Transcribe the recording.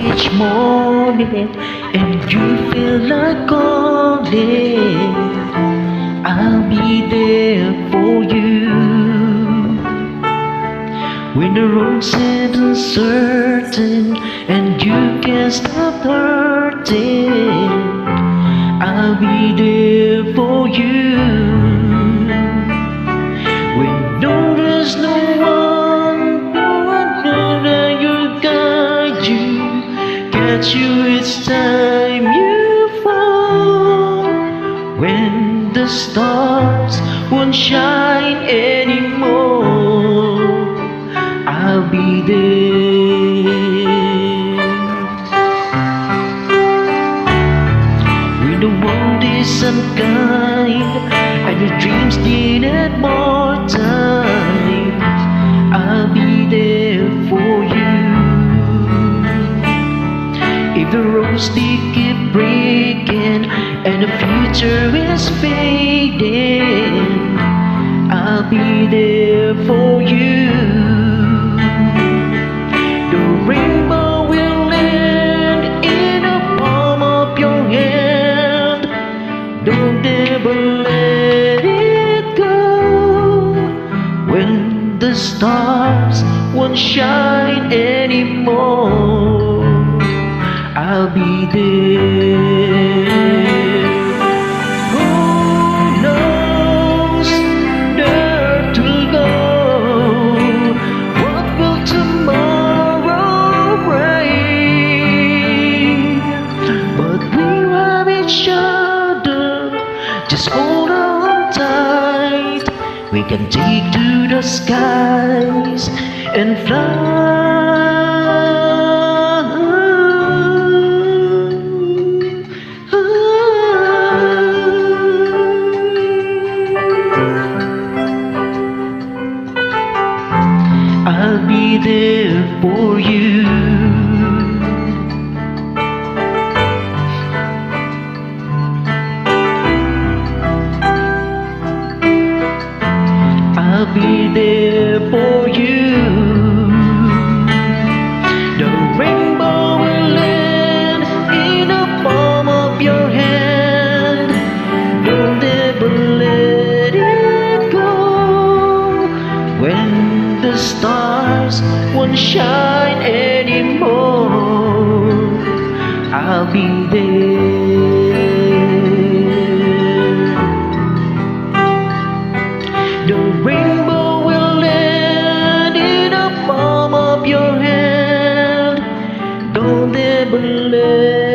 each morning and you feel like calling, I'll be there for you. When the road seems uncertain and you can't stop hurting, I'll be there for you. When there's no one that will guide you, catch you each time you fall. When the stars won't shine anymore, I'll be there. When the world is unkind and your dreams needed more time, I'll be there for you. If the roads they keep breaking and the future is fading, I'll be there for you. The rainbow will land in the palm of your hand. Don't ever let it go. When the stars won't shine anymore, I'll be there. Who knows where to go? What will tomorrow bring? But we have each other. Just hold on tight. We can take to the skies and fly. I'll be there for you. I'll be there for you. The rainbow will land in the palm of your hand. Don't ever let it go. When the stars won't shine anymore, I'll be there. The rainbow will land in the palm of your hand. Don't ever let